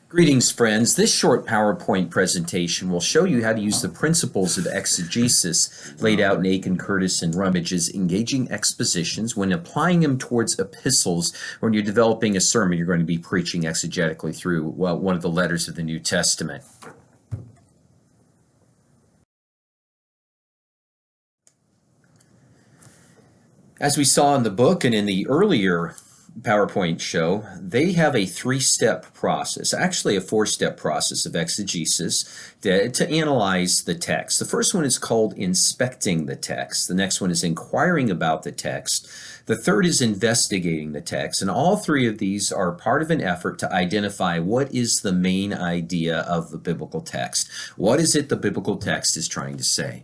Greetings, friends. This short PowerPoint presentation will show you how to use the principles of exegesis laid out in Akin, Curtis, and Rummage's engaging expositions when applying them towards epistles. When you're developing a sermon, you're going to be preaching exegetically through one of the letters of the New Testament. As we saw in the book and in the earlier PowerPoint show, they have a three-step process, actually a four-step process of exegesis to analyze the text. The first one is called inspecting the text. The next one is inquiring about the text. The third is investigating the text. And all three of these are part of an effort to identify what is the main idea of the biblical text. What is it the biblical text is trying to say?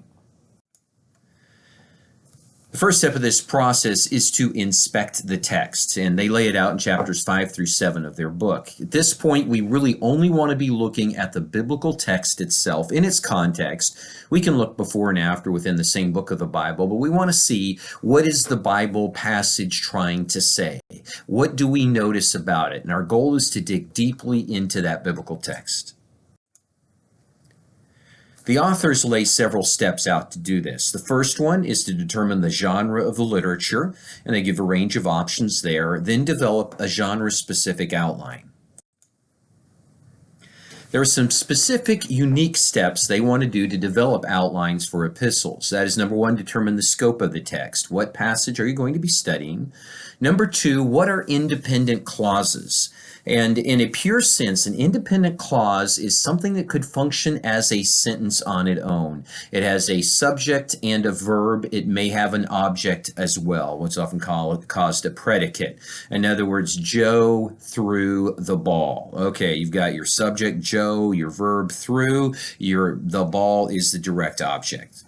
The first step of this process is to inspect the text, and they lay it out in chapters 5 through 7 of their book. At this point, we really only want to be looking at the biblical text itself in its context. We can look before and after within the same book of the Bible, but we want to see what is the Bible passage trying to say? What do we notice about it? And our goal is to dig deeply into that biblical text. The authors lay several steps out to do this. The first one is to determine the genre of the literature, and they give a range of options there, then develop a genre-specific outline. There are some specific, unique steps they want to do to develop outlines for epistles. That is, number one, determine the scope of the text. What passage are you going to be studying? Number two, what are independent clauses? And in a pure sense, an independent clause is something that could function as a sentence on its own. It has a subject and a verb. It may have an object as well, what's often called a predicate. In other words, Joe threw the ball. Okay, you've got your subject, Joe, your verb, threw, the ball is the direct object.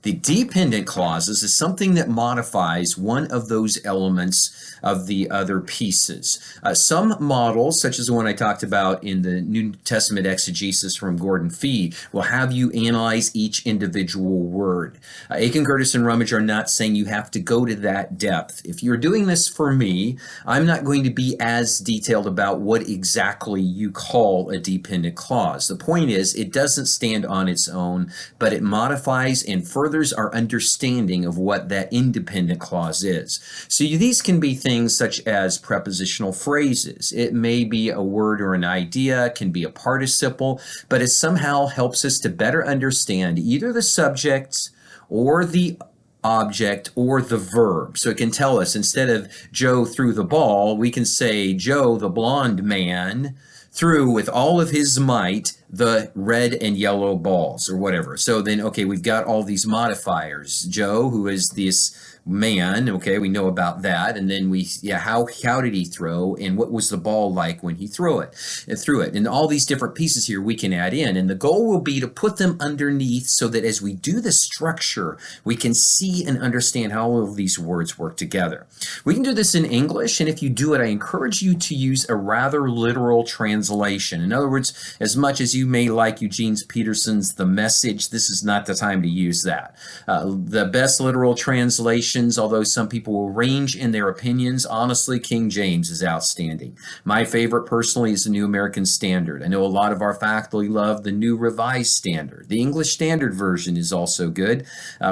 The dependent clauses is something that modifies one of those elements of the other pieces. Some models, such as the one I talked about in the New Testament exegesis from Gordon Fee, will have you analyze each individual word. Akin, Curtis, and Rummage are not saying you have to go to that depth. If you're doing this for me, I'm not going to be as detailed about what exactly you call a dependent clause. The point is, it doesn't stand on its own, but it modifies and furthers our understanding of what that independent clause is. So these can be things such as prepositional phrases. It may be a word or an idea, can be a participle, but it somehow helps us to better understand either the subject or the object or the verb. So it can tell us, instead of Joe threw the ball, we can say Joe, the blonde man, threw with all of his might the red and yellow balls or whatever. So then, okay, we've got all these modifiers. Joe, who is this man, okay, we know about that. And then how did he throw, and what was the ball like when he threw it? And all these different pieces here we can add in. And the goal will be to put them underneath so that as we do the structure, we can see and understand how all of these words work together. We can do this in English, and if you do it, I encourage you to use a rather literal translation. In other words, as much as you may like Eugene Peterson's The Message, this is not the time to use that. The best literal translations, although some people will range in their opinions, honestly, King James is outstanding. My favorite personally is the New American Standard. I know a lot of our faculty love the New Revised Standard. The English Standard Version is also good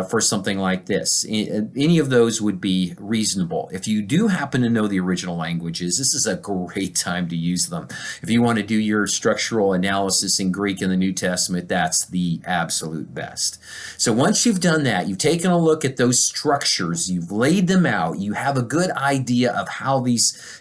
for something like this. Any of those would be reasonable. If you do happen to know the original languages, this is a great time to use them. If you want to do your structural analysis in Greek in the New Testament, that's the absolute best. So once you've done that, you've taken a look at those structures, you've laid them out, you have a good idea of how these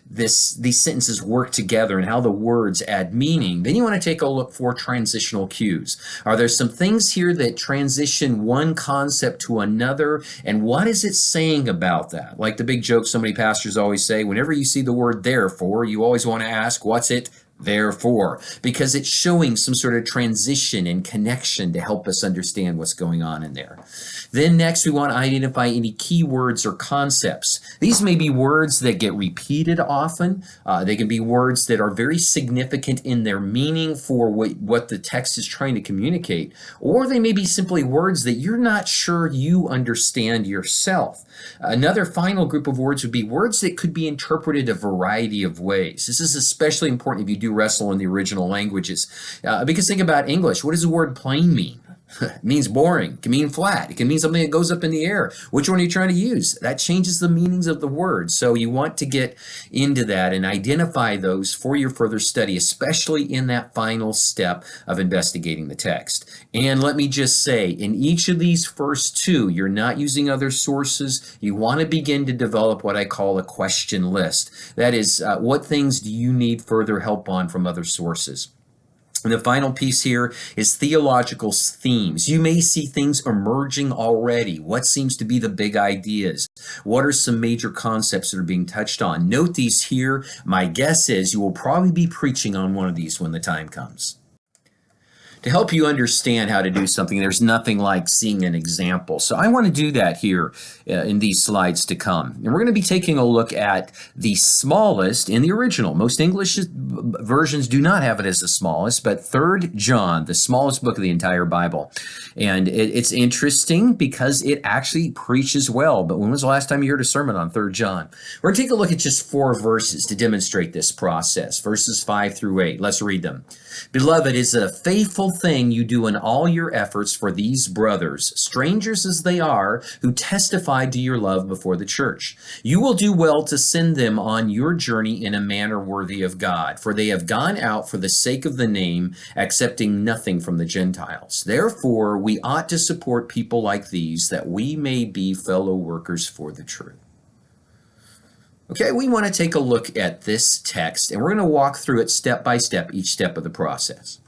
sentences work together and how the words add meaning, then you want to take a look for transitional cues. Are there some things here that transition one concept to another, and what is it saying about that? Like the big joke so many pastors always say, whenever you see the word therefore, you always want to ask, what's it therefore? Because it's showing some sort of transition and connection to help us understand what's going on in there. Then next, we want to identify any key words or concepts. These may be words that get repeated often. They can be words that are very significant in their meaning for what the text is trying to communicate, or they may be simply words that you're not sure you understand yourself. Another final group of words would be words that could be interpreted a variety of ways. This is especially important if you do do wrestle in the original languages. Because think about English. What does the word plain mean? It means boring. It can mean flat. It can mean something that goes up in the air. Which one are you trying to use? That changes the meanings of the word. So you want to get into that and identify those for your further study, especially in that final step of investigating the text. And let me just say, in each of these first two, you're not using other sources. You want to begin to develop what I call a question list. That is, what things do you need further help on from other sources? And the final piece here is theological themes. You may see things emerging already. What seems to be the big ideas? What are some major concepts that are being touched on? Note these here. My guess is you will probably be preaching on one of these when the time comes. To help you understand how to do something, there's nothing like seeing an example. So I want to do that here in these slides to come. And we're going to be taking a look at the smallest in the original. Most English versions do not have it as the smallest, but 3 John, the smallest book of the entire Bible. And it's interesting because it actually preaches well. But when was the last time you heard a sermon on 3 John? We're going to take a look at just 4 verses to demonstrate this process, verses 5 through 8. Let's read them. Beloved, is a faithful thing you do in all your efforts for these brothers, strangers as they are, who testified to your love before the church. You will do well to send them on your journey in a manner worthy of God, for they have gone out for the sake of the name, accepting nothing from the Gentiles. Therefore, we ought to support people like these, that we may be fellow workers for the truth. Okay, we want to take a look at this text, and we're going to walk through it step by step, each step of the process.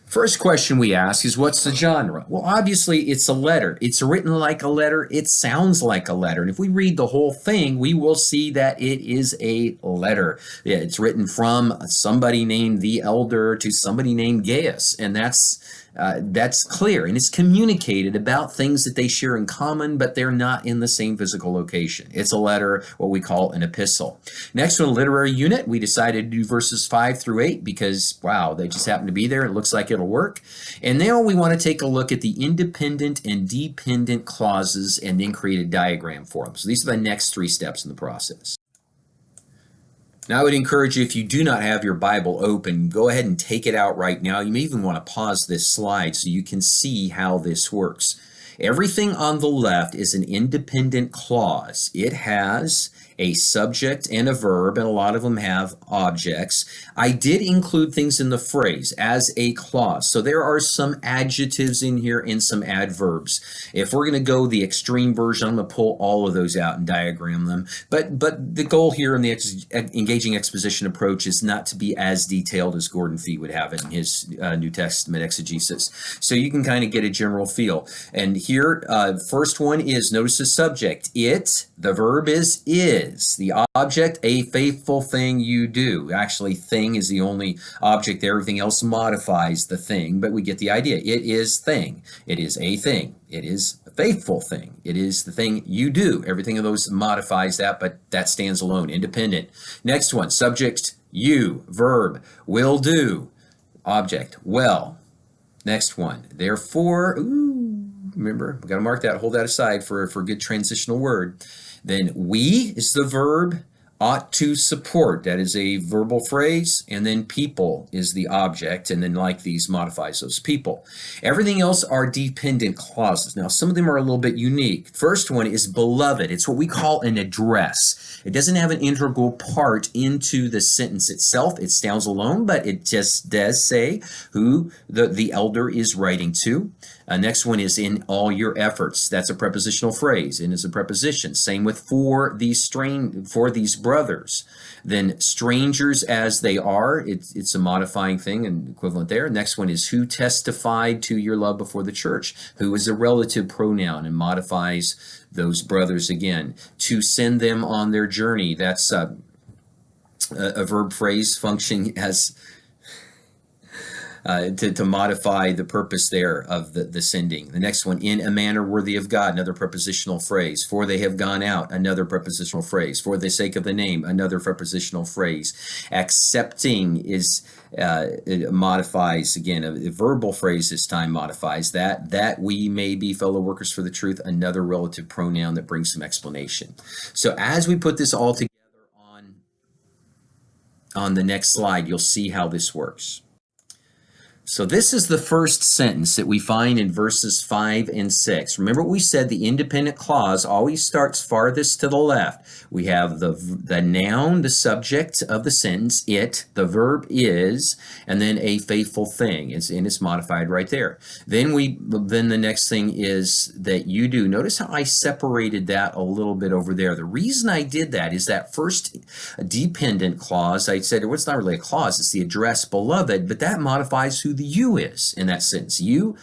First question we ask is, what's the genre? Well, obviously, it's a letter. It's written like a letter. It sounds like a letter. And if we read the whole thing, we will see that it is a letter. Yeah, it's written from somebody named the elder to somebody named Gaius, and that's clear, and it's communicated about things that they share in common, but they're not in the same physical location. It's a letter, what we call an epistle. Next one, literary unit. We decided to do verses 5 through 8 because, wow, they just happen to be there. It looks like it'll work. And now we want to take a look at the independent and dependent clauses and then create a diagram for them. So these are the next 3 steps in the process. Now, I would encourage you, if you do not have your Bible open, go ahead and take it out right now. You may even want to pause this slide so you can see how this works. Everything on the left is an independent clause. It has a subject and a verb, and a lot of them have objects. I did include things in the phrase as a clause. So there are some adjectives in here and some adverbs. If we're going to go the extreme version, I'm going to pull all of those out and diagram them. But the goal here in the engaging exposition approach is not to be as detailed as Gordon Fee would have it in his New Testament exegesis. So you can kind of get a general feel. And here, first one is, notice the subject. It, the verb is. The object, a faithful thing you do. Actually, thing is the only object there. Everything else modifies the thing, but we get the idea. It is thing. It is a thing. It is a faithful thing. It is the thing you do. Everything of those modifies that, but that stands alone, independent. Next one, subject, you. Verb, will do. Object, well. Next one, therefore, remember, we've got to mark that, hold that aside for a good transitional word. Then we is the verb, ought to support, that is a verbal phrase, and then people is the object, and then like these modifies those people. Everything else are dependent clauses. Now, some of them are a little bit unique. First one is beloved. It's what we call an address. It doesn't have an integral part into the sentence itself. It stands alone, but it just does say who the elder is writing to. Next one is in all your efforts. That's a prepositional phrase and is a preposition. Same with for these brothers. Then strangers as they are, it's a modifying thing and equivalent there. Next one is who testified to your love before the church. Who is a relative pronoun and modifies those brothers again. To send them on their journey. That's a verb phrase functioning as to modify the purpose there of the sending. The next one, in a manner worthy of God, another prepositional phrase. For they have gone out, another prepositional phrase. For the sake of the name, another prepositional phrase. Accepting is it modifies, again, a verbal phrase this time modifies that we may be fellow workers for the truth, another relative pronoun that brings some explanation. So as we put this all together on the next slide, you'll see how this works. So this is the first sentence that we find in verses 5 and 6. Remember what we said, the independent clause always starts farthest to the left. We have the noun, the subject of the sentence, it, the verb is, and then a faithful thing. It's modified right there. Then the next thing is that you do. Notice how I separated that a little bit over there. The reason I did that is that first dependent clause, I said, well, it's not really a clause, it's the address beloved, but that modifies who the you is in that sentence. You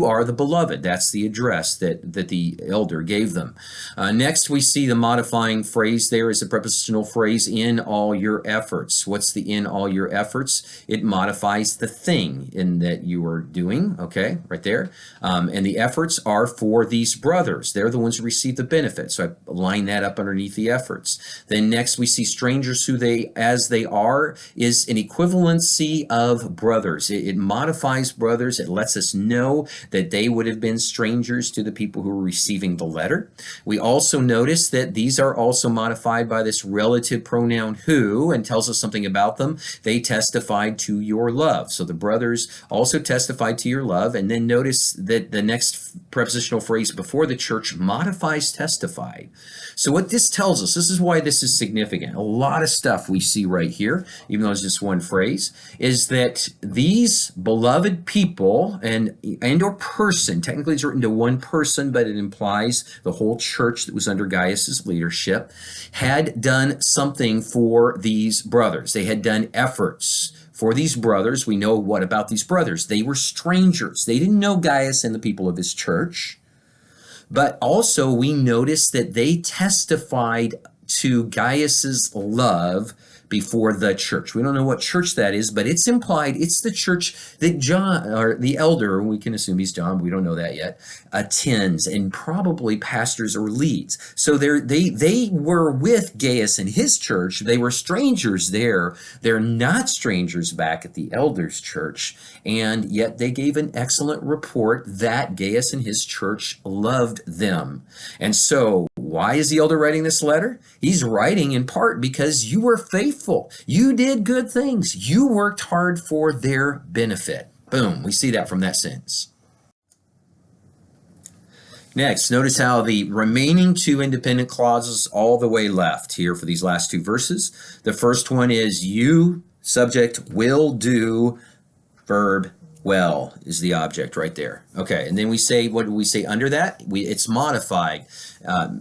are the beloved. That's the address that the elder gave them. Next, we see the modifying phrase there is a prepositional phrase, in all your efforts. What's the in all your efforts? It modifies the thing in that you are doing, okay, right there. And the efforts are for these brothers. They're the ones who receive the benefit. So I line that up underneath the efforts. Then next, we see strangers who as they are is an equivalency of brothers. It modifies brothers. It lets us know that they would have been strangers to the people who were receiving the letter. We also notice that these are also modified by this relative pronoun who, and tells us something about them. They testified to your love. So the brothers also testified to your love. And then notice that the next prepositional phrase before the church modifies testified. So what this tells us, this is why this is significant. A lot of stuff we see right here, even though it's just one phrase, is that these beloved people and or person, technically it's written to one person, but it implies the whole church that was under Gaius's leadership, had done something for these brothers. They had done efforts for these brothers. We know what about these brothers? They were strangers. They didn't know Gaius and the people of his church. But also we notice that they testified to Gaius's love before the church. We don't know what church that is, but it's implied it's the church that John, or the elder, we can assume he's John, we don't know that yet, attends and probably pastors or leads. So they were with Gaius and his church. They were strangers there. They're not strangers back at the elder's church, and yet they gave an excellent report that Gaius and his church loved them. And so why is the elder writing this letter? He's writing in part because you were faithful. You did good things. You worked hard for their benefit. Boom. We see that from that sentence. Next, notice how the remaining two independent clauses all the way left here for these last two verses. The first one is you, subject, will do, verb, well is the object right there. Okay, and then we say, what do we say under that? It's modified.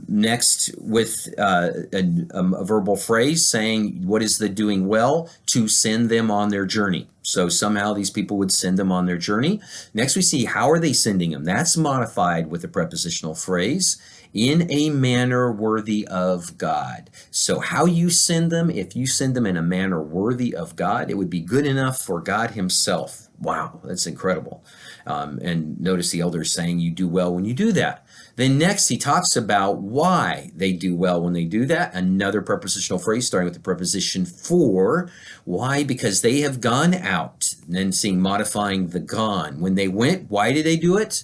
Next with a verbal phrase saying, what is the doing well? To send them on their journey. So somehow these people would send them on their journey. Next we see, how are they sending them? That's modified with a prepositional phrase, in a manner worthy of God. So how you send them, if you send them in a manner worthy of God, it would be good enough for God himself. Wow, that's incredible. And notice the elder is saying you do well when you do that. Then next he talks about why they do well when they do that. Another prepositional phrase starting with the preposition for. Why? Because they have gone out. And then seeing modifying the gone. When they went, why did they do it?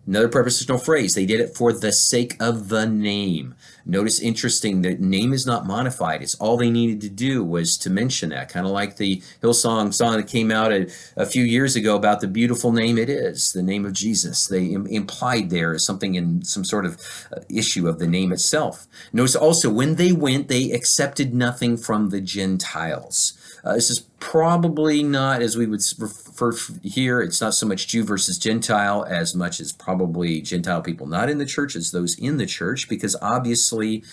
Another prepositional phrase. They did it for the sake of the name. Notice, interesting, that name is not modified. It's all they needed to do was to mention that. Kind of like the Hillsong song that came out a few years ago about the beautiful name it is, the name of Jesus. They implied there is something in some sort of issue of the name itself. Notice also, when they went, they accepted nothing from the Gentiles. This is probably not, as we would refer here, it's not so much Jew versus Gentile as much as probably Gentile people not in the church as those in the church, because obviously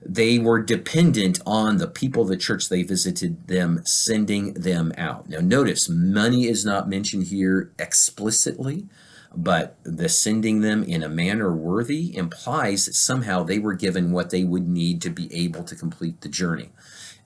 they were dependent on the people of the church they visited them, sending them out. Now notice, money is not mentioned here explicitly, but the sending them in a manner worthy implies that somehow they were given what they would need to be able to complete the journey.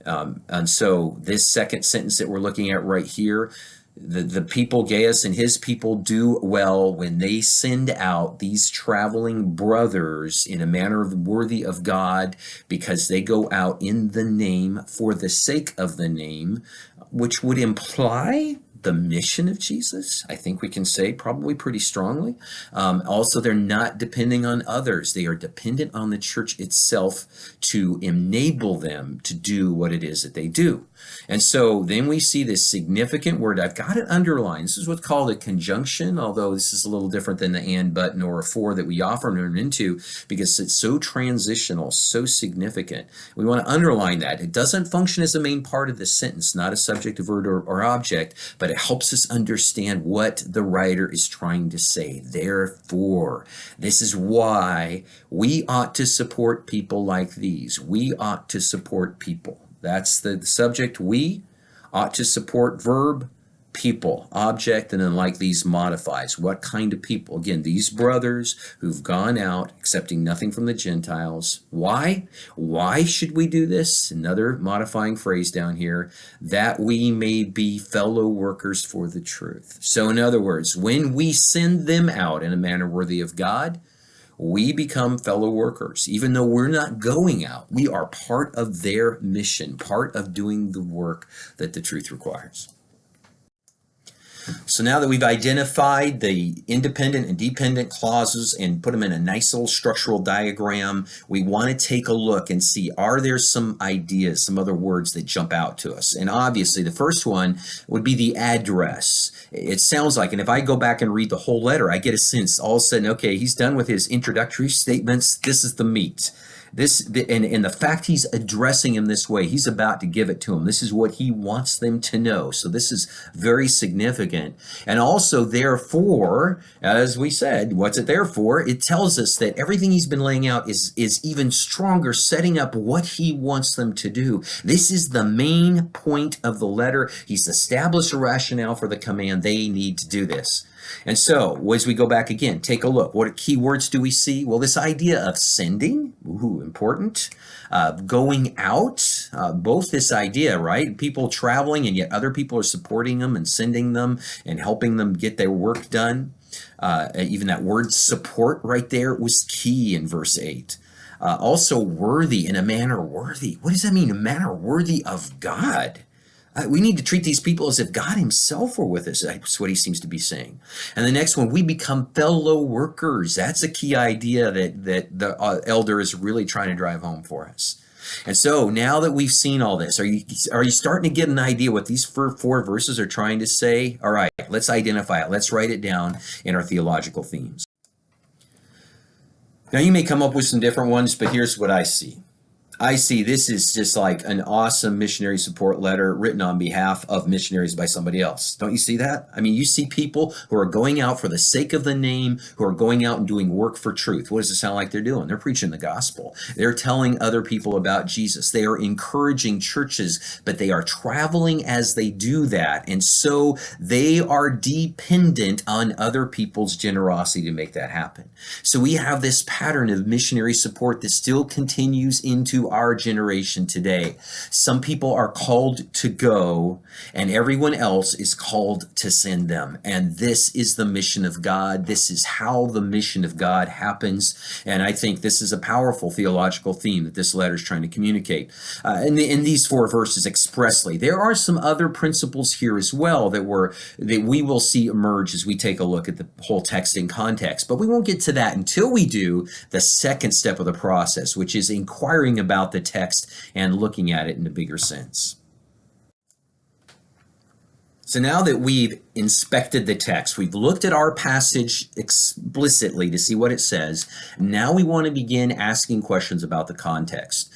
And so this second sentence that we're looking at right here, the people, Gaius and his people, do well when they send out these traveling brothers in a manner worthy of God, because they go out in the name, for the sake of the name, which would imply the mission of Jesus. I think we can say probably pretty strongly. Also, they're not depending on others. They are dependent on the church itself to enable them to do what it is that they do. And so then we see this significant word. I've got it underlined. This is what's called a conjunction, although this is a little different than the and, but, nor, or for that we often run into because it's so transitional, so significant. We want to underline that. It doesn't function as a main part of the sentence, not a subject, verb, or object, but it helps us understand what the writer is trying to say. Therefore, this is why we ought to support people like these. We ought to support people. That's the subject. We ought to support verb, people, object, and then like these modifies. What kind of people? Again, these brothers who've gone out accepting nothing from the Gentiles. Why? Why should we do this? Another modifying phrase down here, that we may be fellow workers for the truth. So in other words, when we send them out in a manner worthy of God, we become fellow workers. Even though we're not going out, we are part of their mission, part of doing the work that the truth requires. So now that we've identified the independent and dependent clauses and put them in a nice little structural diagram, we want to take a look and see, are there some ideas, some other words that jump out to us? And obviously the first one would be the address. It sounds like, and if I go back and read the whole letter, I get a sense all of a sudden, okay, he's done with his introductory statements. This is the meat. And the fact he's addressing him this way, he's about to give it to him. This is what he wants them to know. So this is very significant. And also, therefore, as we said, what's it there for? It tells us that everything he's been laying out is even stronger, setting up what he wants them to do. This is the main point of the letter. He's established a rationale for the command. They need to do this. And so, as we go back again, take a look. What key words do we see? Well, this idea of sending, important, going out, both this idea, right? People traveling and yet other people are supporting them and sending them and helping them get their work done. Even that word support right there was key in verse 8. Also worthy, in a manner worthy. What does that mean? A manner worthy of God. We need to treat these people as if God himself were with us. That's what he seems to be saying. And the next one, we become fellow workers. That's a key idea that the elder is really trying to drive home for us. And so now that we've seen all this, are you starting to get an idea what these four verses are trying to say? All right, let's identify it. Let's write it down in our theological themes. Now you may come up with some different ones, but here's what I see. I see this is just like an awesome missionary support letter written on behalf of missionaries by somebody else. Don't you see that? I mean, you see people who are going out for the sake of the name, who are going out and doing work for truth. What does it sound like they're doing? They're preaching the gospel. They're telling other people about Jesus. They are encouraging churches, but they are traveling as they do that. And so they are dependent on other people's generosity to make that happen. So we have this pattern of missionary support that still continues into our generation today. Some people are called to go and everyone else is called to send them. And this is the mission of God. This is how the mission of God happens. And I think this is a powerful theological theme that this letter is trying to communicate. In these four verses expressly, there are some other principles here as well that we will see emerge as we take a look at the whole text in context. But we won't get to that until we do the second step of the process, which is inquiring about the text and looking at it in a bigger sense. So now that we've inspected the text, we've looked at our passage explicitly to see what it says, now we want to begin asking questions about the context.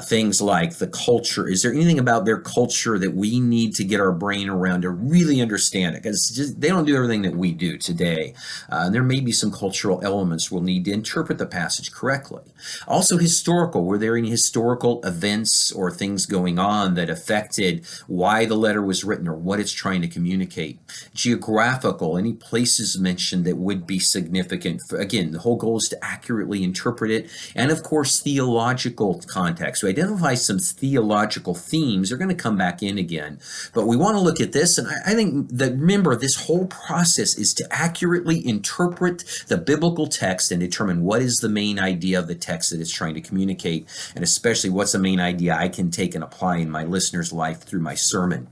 Things like the culture. Is there anything about their culture that we need to get our brain around to really understand it? Because they don't do everything that we do today. There may be some cultural elements we'll need to interpret the passage correctly. Also historical. Were there any historical events or things going on that affected why the letter was written or what it's trying to communicate? Geographical. Any places mentioned that would be significant? Again, the whole goal is to accurately interpret it. And of course, theological context. So identify some theological themes. They're going to come back in again. But we want to look at this, and I think that, remember, this whole process is to accurately interpret the biblical text and determine what is the main idea of the text that it's trying to communicate, and especially what's the main idea I can take and apply in my listener's life through my sermon.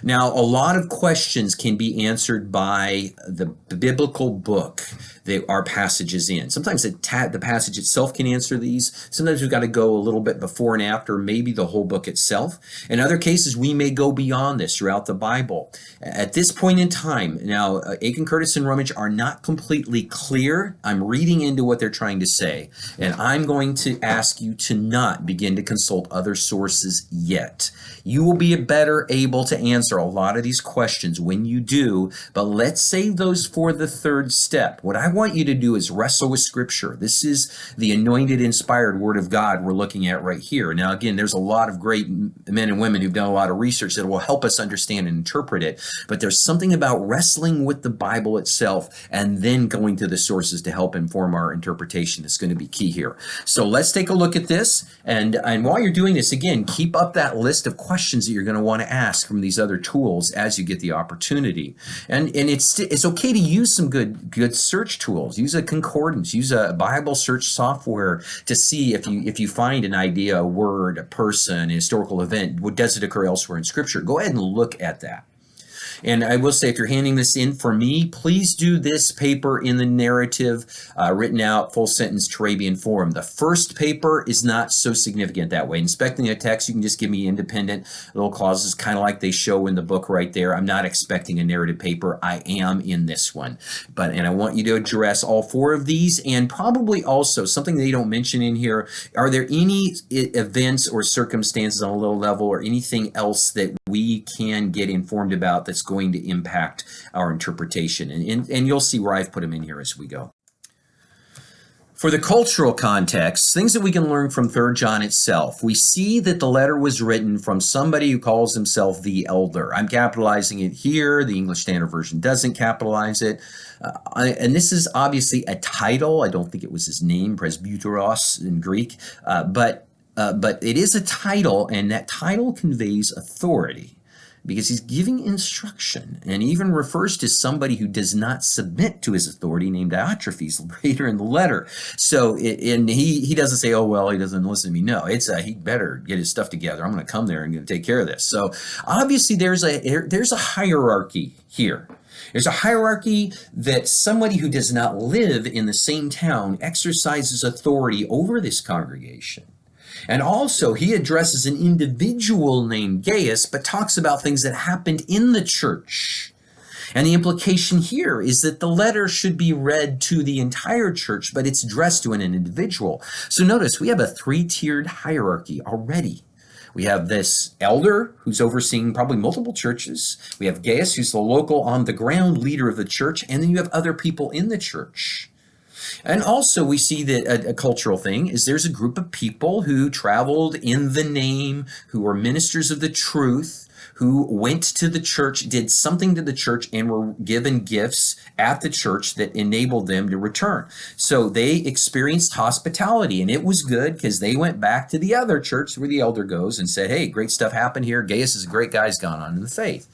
Now, a lot of questions can be answered by the biblical book that our passage is in. Sometimes the passage itself can answer these. Sometimes we've got to go a little bit before and after, maybe the whole book itself. In other cases, we may go beyond this throughout the Bible. At this point in time, now, Akin, Curtis, and Rummage are not completely clear. I'm reading into what they're trying to say, and I'm going to ask you to not begin to consult other sources yet. You will be better able to answer a lot of these questions when you do, but let's save those for the third step. What I want you to do is wrestle with Scripture. This is the anointed, inspired Word of God we're looking at right here. Now, again, there's a lot of great men and women who've done a lot of research that will help us understand and interpret it, but there's something about wrestling with the Bible itself and then going to the sources to help inform our interpretation that's going to be key here. So let's take a look at this, and while you're doing this, again, keep up that list of questions that you're going to want to ask from these other tools as you get the opportunity. And it's okay to use some good search tools. Use a concordance, use a Bible search software to see if you find an idea, a word, a person, a historical event, what does it occur elsewhere in Scripture. Go ahead and look at that. And I will say, if you're handing this in for me, please do this paper in the narrative, written out, full sentence, Turabian form. The first paper is not so significant that way. Inspecting a text, you can just give me independent little clauses, kind of like they show in the book right there. I'm not expecting a narrative paper. I am in this one. And I want you to address all four of these, and probably also something they don't mention in here. Are there any events or circumstances on a low level or anything else that we can get informed about that's going to impact our interpretation? And you'll see where I've put them in here as we go. For the cultural context, things that we can learn from 3 John itself, we see that the letter was written from somebody who calls himself the elder. I'm capitalizing it here. The English Standard Version doesn't capitalize it. And this is obviously a title. I don't think it was his name, presbyteros in Greek, but it is a title, and that title conveys authority, because he's giving instruction, and even refers to somebody who does not submit to his authority, named Diotrephes, later in the letter. So, and he doesn't say, oh, well, he doesn't listen to me. No, it's he better get his stuff together. I'm going to come there and going to take care of this. So obviously there's a hierarchy here. There's a hierarchy that somebody who does not live in the same town exercises authority over this congregation. And also, he addresses an individual named Gaius, but talks about things that happened in the church. And the implication here is that the letter should be read to the entire church, but it's addressed to an individual. So notice, we have a 3-tiered hierarchy already. We have this elder who's overseeing probably multiple churches. We have Gaius, who's the local on-the-ground leader of the church. And then you have other people in the church. And also we see that a cultural thing is there's a group of people who traveled in the name, who were ministers of the truth, who went to the church, did something to the church, and were given gifts at the church that enabled them to return. So they experienced hospitality, and it was good because they went back to the other church where the elder goes and said, hey, great stuff happened here. Gaius is a great guy, he's gone on in the faith.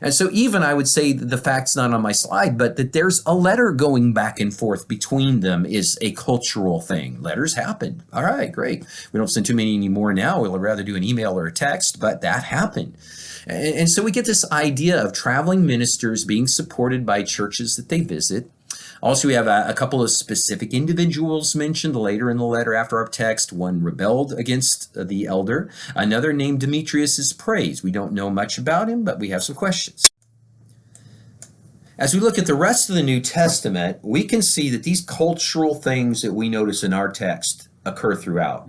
And so even I would say that the fact's not on my slide, but that there's a letter going back and forth between them is a cultural thing. Letters happen. All right, great. We don't send too many anymore now. We'll rather do an email or a text, but that happened. And so we get this idea of traveling ministers being supported by churches that they visit. Also, we have a couple of specific individuals mentioned later in the letter after our text. One rebelled against the elder. Another named Demetrius is praised. We don't know much about him, but we have some questions. As we look at the rest of the New Testament, we can see that these cultural things that we notice in our text occur throughout.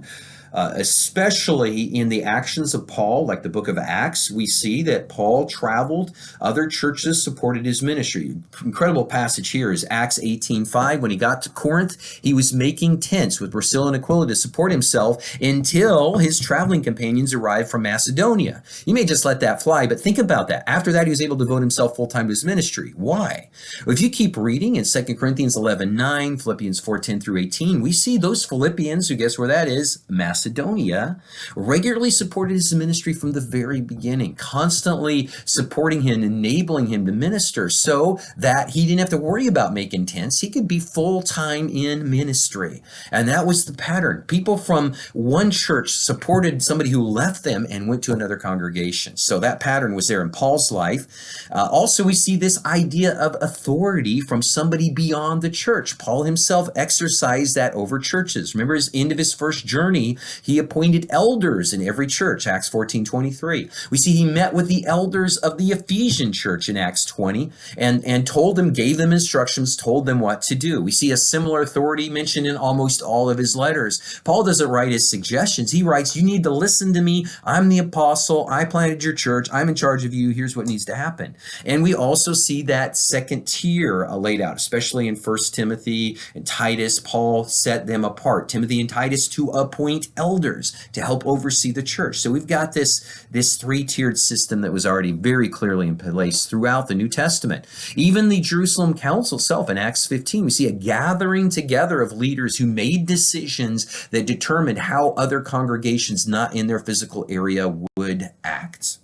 Especially in the actions of Paul, like the book of Acts, we see that Paul traveled, other churches supported his ministry. Incredible passage here is Acts 18:5. When he got to Corinth, he was making tents with Priscilla and Aquila to support himself until his traveling companions arrived from Macedonia. You may just let that fly, but think about that. After that, he was able to devote himself full-time to his ministry. Why? Well, if you keep reading in 2 Corinthians 11:9, Philippians 4:10 through 18, we see those Philippians, who guess where that is? Macedonia. Macedonia, regularly supported his ministry from the very beginning, constantly supporting him, enabling him to minister so that he didn't have to worry about making tents. He could be full-time in ministry. And that was the pattern. People from one church supported somebody who left them and went to another congregation. So that pattern was there in Paul's life. Also, we see this idea of authority from somebody beyond the church. Paul himself exercised that over churches. Remember, at the end of his first journey, he appointed elders in every church, Acts 14:23. We see he met with the elders of the Ephesian church in Acts 20 and told them, gave them instructions, told them what to do. We see a similar authority mentioned in almost all of his letters. Paul doesn't write his suggestions. He writes, you need to listen to me. I'm the apostle. I planted your church. I'm in charge of you. Here's what needs to happen. And we also see that second tier laid out, especially in 1 Timothy and Titus. Paul set them apart, Timothy and Titus, to appoint elders to help oversee the church. So we've got this three-tiered system that was already very clearly in place throughout the New Testament. Even the Jerusalem Council itself in Acts 15, we see a gathering together of leaders who made decisions that determined how other congregations not in their physical area would act.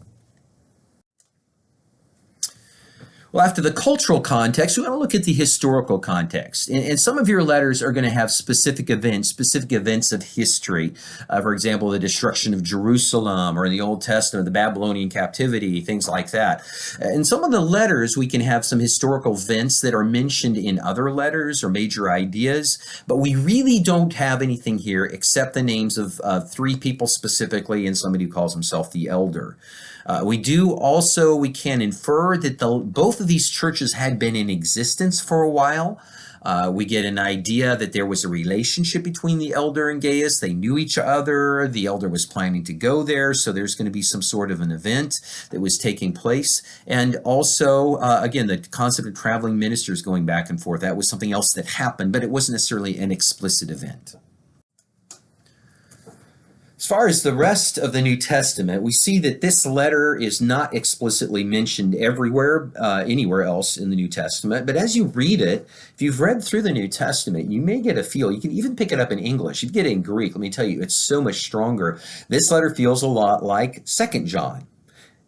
Well, after the cultural context, we want to look at the historical context. And some of your letters are going to have specific events of history. For example, the destruction of Jerusalem, or in the Old Testament, the Babylonian captivity, things like that. In some of the letters, we can have some historical events that are mentioned in other letters or major ideas, but we really don't have anything here except the names of three people specifically and somebody who calls himself the elder. We can infer that both of these churches had been in existence for a while. We get an idea that there was a relationship between the elder and Gaius. They knew each other. The elder was planning to go there, so there's going to be some sort of an event that was taking place. And also, again, the concept of traveling ministers going back and forth, that was something else that happened, but it wasn't necessarily an explicit event. As far as the rest of the New Testament, we see that this letter is not explicitly mentioned everywhere, anywhere else in the New Testament. But as you read it, if you've read through the New Testament, you may get a feel. You can even pick it up in English. You can get it in Greek. Let me tell you, it's so much stronger. This letter feels a lot like 2 John.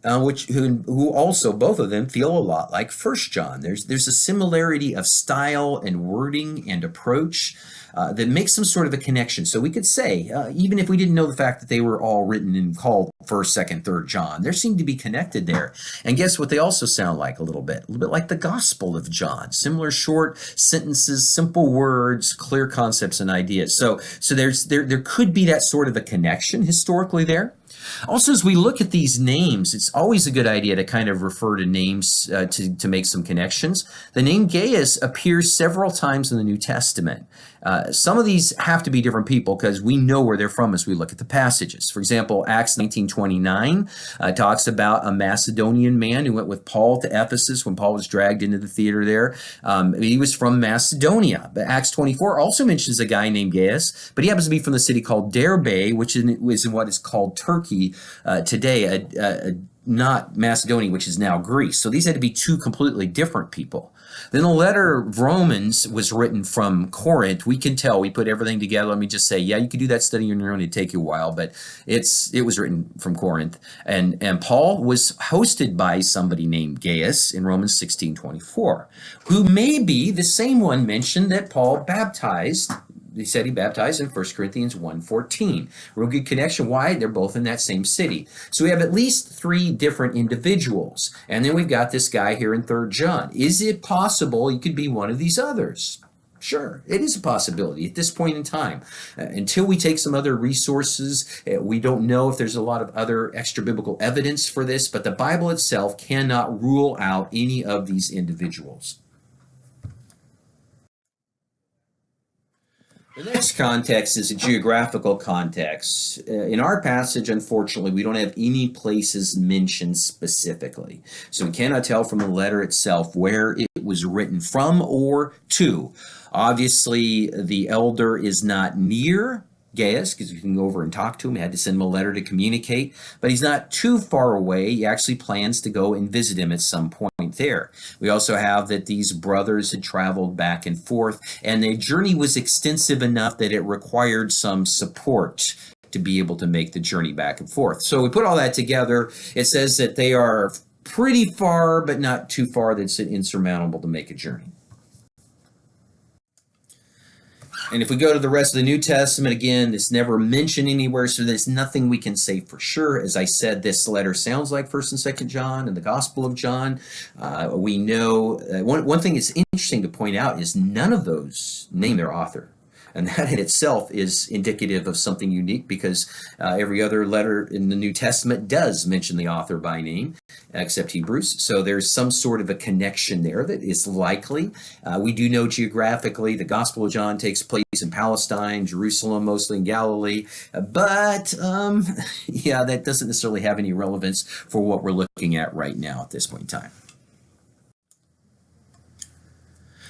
Who also, both of them, feel a lot like 1 John. There's a similarity of style and wording and approach that makes some sort of a connection. So we could say, even if we didn't know the fact that they were all written and called 1st, 2nd, 3rd John, there seemed to be connected there. And guess what they also sound like a little bit? A little bit like the Gospel of John. Similar short sentences, simple words, clear concepts and ideas. So there could be that sort of a connection historically there. Also, as we look at these names, it's always a good idea to kind of refer to names to make some connections. The name Gaius appears several times in the New Testament. Some of these have to be different people because we know where they're from as we look at the passages. For example, Acts 19:29 talks about a Macedonian man who went with Paul to Ephesus when Paul was dragged into the theater there. He was from Macedonia. But Acts 24 also mentions a guy named Gaius, but he happens to be from the city called Derbe, which is in what is called Turkey today, not Macedonia, which is now Greece. So these had to be two completely different people. Then the letter of Romans was written from Corinth. We can tell, we put everything together. Let me just say, yeah, you could do that study on your own. It'd take you a while, but it was written from Corinth. And Paul was hosted by somebody named Gaius in Romans 16:24, who may be the same one mentioned that Paul baptized. He said he baptized in 1 Corinthians 1:14. Real good connection. Why? They're both in that same city. So we have at least three different individuals. And then we've got this guy here in 3 John. Is it possible he could be one of these others? Sure, it is a possibility at this point in time. Until we take some other resources, we don't know if there's a lot of other extra biblical evidence for this, but the Bible itself cannot rule out any of these individuals. The next context is a geographical context. In our passage, unfortunately, we don't have any places mentioned specifically. So we cannot tell from the letter itself where it was written from or to. Obviously, the elder is not near Gaius, because you can go over and talk to him. He had to send him a letter to communicate, but he's not too far away. He actually plans to go and visit him at some point there. We also have that these brothers had traveled back and forth, and their journey was extensive enough that it required some support to be able to make the journey back and forth. So we put all that together. It says that they are pretty far, but not too far that it's insurmountable to make a journey. And if we go to the rest of the New Testament, again, it's never mentioned anywhere, so there's nothing we can say for sure. As I said, this letter sounds like 1st and 2nd John and the Gospel of John. We know, one thing that's interesting to point out is none of those name their author. And that in itself is indicative of something unique, because every other letter in the New Testament does mention the author by name, except Hebrews. So there's some sort of a connection there that is likely. We do know geographically the Gospel of John takes place in Palestine, Jerusalem, mostly in Galilee. But yeah, that doesn't necessarily have any relevance for what we're looking at right now at this point in time.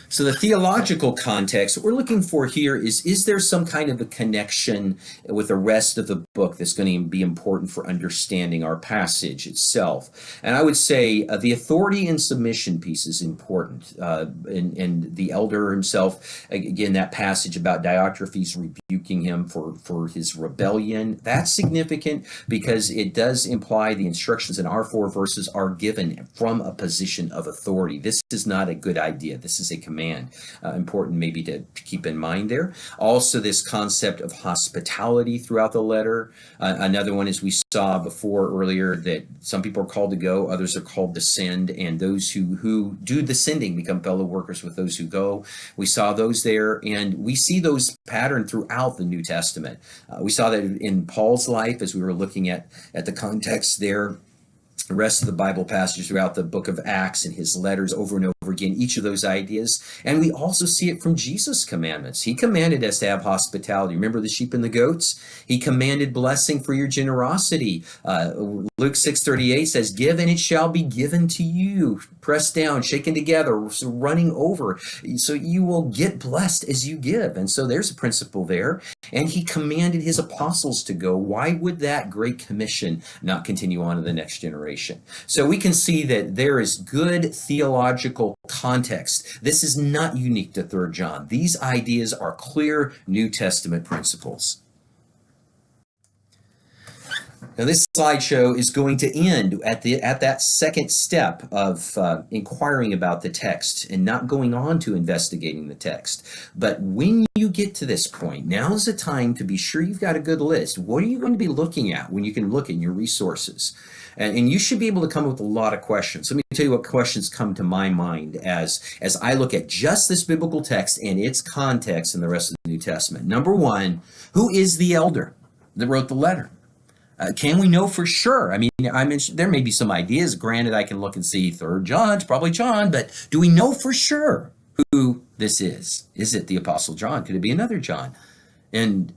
So the theological context, what we're looking for here is there some kind of a connection with the rest of the book that's going to be important for understanding our passage itself? And I would say the authority and submission piece is important. And the elder himself, again, that passage about Diotrephes rebuking him for his rebellion, that's significant because it does imply the instructions in our 4 verses are given from a position of authority. This is not a good idea. This is a command. Important maybe to keep in mind there. Also, this concept of hospitality throughout the letter. Another one is we saw before earlier that some people are called to go, others are called to send, and those who do the sending become fellow workers with those who go. We saw those there, and we see those patterned throughout the New Testament. We saw that in Paul's life as we were looking at the context there. The rest of the Bible passages throughout the book of Acts and his letters over and over again, each of those ideas. And we also see it from Jesus' commandments. He commanded us to have hospitality. Remember the sheep and the goats? He commanded blessing for your generosity. Luke 6:38 says, give and it shall be given to you. Pressed down, shaken together, running over. So you will get blessed as you give. And so there's a principle there. And he commanded his apostles to go. Why would that great commission not continue on to the next generation? So we can see that there is good theological context. This is not unique to 3rd John. These ideas are clear New Testament principles. Now this slideshow is going to end at that second step of inquiring about the text and not going on to investigating the text. But when you get to this point, now's the time to be sure you've got a good list. What are you going to be looking at when you can look in your resources? And you should be able to come up with a lot of questions. Let me tell you what questions come to my mind as I look at just this biblical text and its context in the rest of the New Testament. Number one, who is the elder that wrote the letter? Can we know for sure? I mean, I mentioned there may be some ideas. Granted, I can look and see 3rd John, it's probably John, but do we know for sure who this is? Is it the Apostle John? Could it be another John? And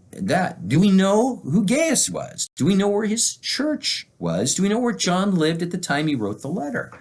do we know who Gaius was? Do we know where his church was? Do we know where John lived at the time he wrote the letter?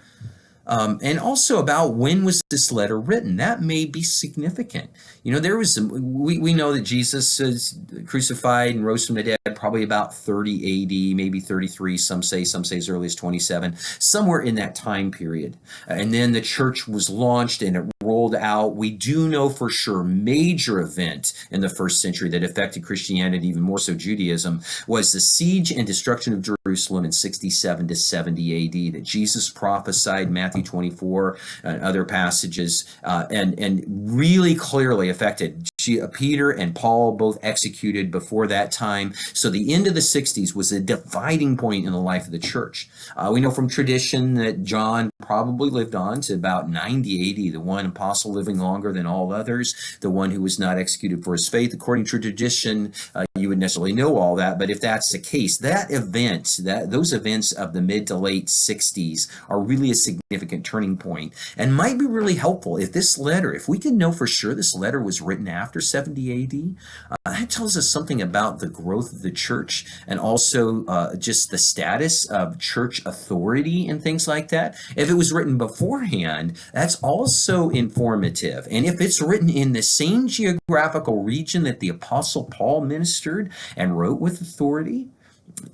And also about when was this letter written? That may be significant. You know, there was we know that Jesus is crucified and rose from the dead probably about 30 AD, maybe 33. Some say as early as 27, somewhere in that time period. And then the church was launched and it rolled out. We do know for sure major event in the 1st century that affected Christianity, even more so Judaism, was the siege and destruction of Jerusalem in 67 to 70 AD that Jesus prophesied, Matthew 24 and other passages, and really clearly affected. Peter and Paul both executed before that time. So the end of the 60s was a dividing point in the life of the church. We know from tradition that John probably lived on to about 90 AD, the one apostle living longer than all others, the one who was not executed for his faith. According to tradition, you would necessarily know all that, but if that's the case, those events of the mid to late 60s are really a significant turning point and might be really helpful if we can know for sure this letter was written after 70 AD, that tells us something about the growth of the church and also just the status of church authority and things like that. If it was written beforehand, that's also informative. And if it's written in the same geographical region that the Apostle Paul ministered and wrote with authority,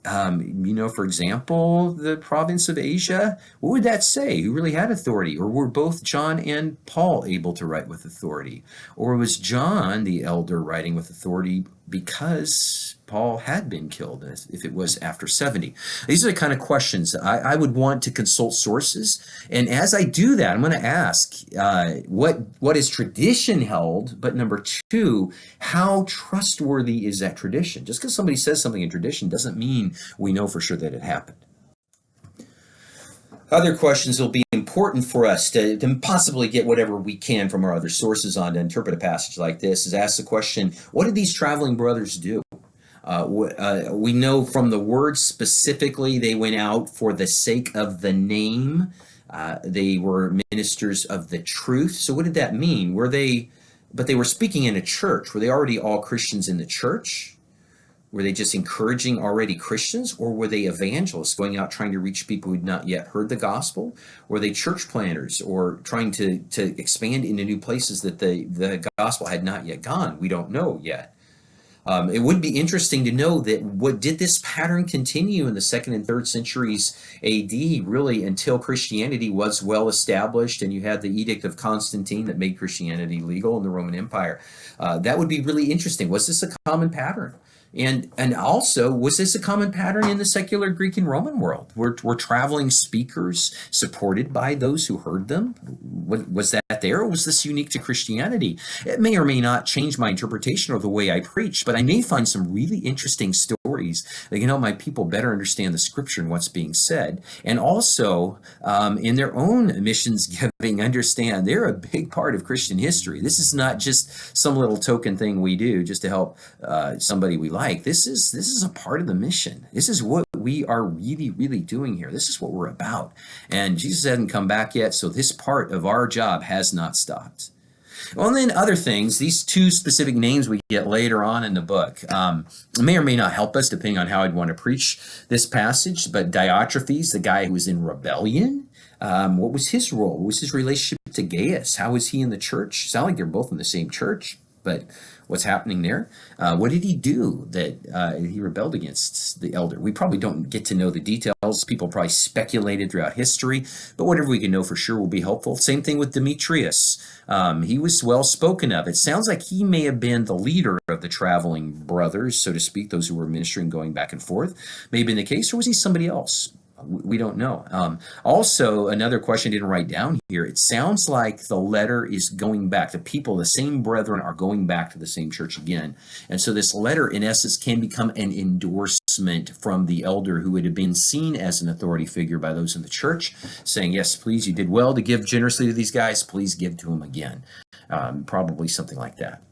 for example, the province of Asia, what would that say? Who really had authority? Or were both John and Paul able to write with authority? Or was John, the elder, writing with authority because Paul had been killed if it was after 70? These are the kind of questions I would want to consult sources. And as I do that, I'm going to ask what is tradition held, but number two, how trustworthy is that tradition? Just because somebody says something in tradition doesn't mean we know for sure that it happened. Other questions will be important for us to possibly get whatever we can from our other sources on to interpret a passage like this is ask the question, what did these traveling brothers do? We know from the word specifically they went out for the sake of the name. They were ministers of the truth. So what did that mean? But they were speaking in a church. Were they already all Christians in the church? Were they just encouraging already Christians, or were they evangelists going out trying to reach people who'd not yet heard the gospel? Were they church planters or trying to expand into new places that the gospel had not yet gone? We don't know yet. It would be interesting to know that did this pattern continue in the 2nd and 3rd centuries AD, really until Christianity was well established and you had the Edict of Constantine that made Christianity legal in the Roman Empire. That would be really interesting. Was this a common pattern? And also, was this a common pattern in the secular Greek and Roman world? Were traveling speakers supported by those who heard them? Was that there, or was this unique to Christianity? It may or may not change my interpretation or the way I preach, but I may find some really interesting stories that can help my people better understand the scripture and what's being said. And also, in their own missions giving, understand they're a big part of Christian history. This is not just some little token thing we do just to help somebody we like. This is a part of the mission. This is what we are really, really doing here. This is what we're about. And Jesus hasn't come back yet, so this part of our job has not stopped. Well, and then other things, these two specific names we get later on in the book may or may not help us depending on how I'd want to preach this passage, but Diotrephes, the guy who was in rebellion, what was his role? What was his relationship to Gaius? How was he in the church? Sound like they're both in the same church, but what's happening there? What did he do that he rebelled against the elder? We probably don't get to know the details. People probably speculated throughout history, but whatever we can know for sure will be helpful. Same thing with Demetrius. He was well spoken of. It sounds like he may have been the leader of the traveling brothers, so to speak, those who were ministering, going back and forth. May have been the case, or was he somebody else? We don't know. Also, another question I didn't write down here. It sounds like the letter is going back. The people, the same brethren, are going back to the same church again. And so this letter, in essence, can become an endorsement from the elder who would have been seen as an authority figure by those in the church, saying, yes, please, you did well to give generously to these guys. Please give to them again. Probably something like that.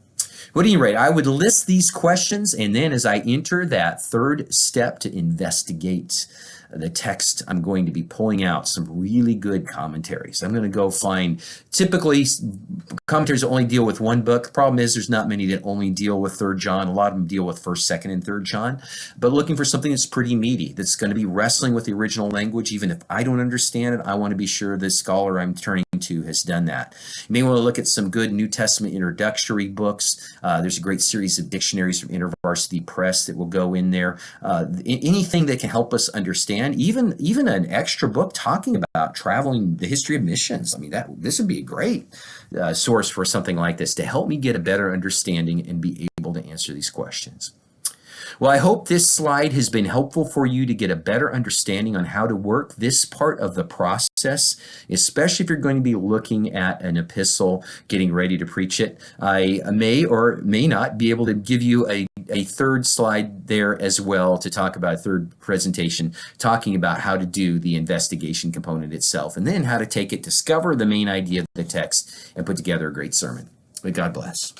At any rate, I would list these questions, and then as I enter that third step to investigate the text, I'm going to be pulling out some really good commentaries. I'm going to go find, typically, commentaries that only deal with one book. The problem is there's not many that only deal with 3rd John. A lot of them deal with 1st, 2nd, and 3rd John. But looking for something that's pretty meaty, that's going to be wrestling with the original language. Even if I don't understand it, I want to be sure the scholar I'm turning to has done that. You may want to look at some good New Testament introductory books. There's a great series of dictionaries from InterVarsity Press that will go in there. Anything that can help us understand, even an extra book talking about traveling, the history of missions. I mean, this would be a great source for something like this to help me get a better understanding and be able to answer these questions. Well, I hope this slide has been helpful for you to get a better understanding on how to work this part of the process, especially if you're going to be looking at an epistle, getting ready to preach it. I may or may not be able to give you a third slide there as well to talk about a third presentation, talking about how to do the investigation component itself, and then how to take it, discover the main idea of the text, and put together a great sermon. May God bless.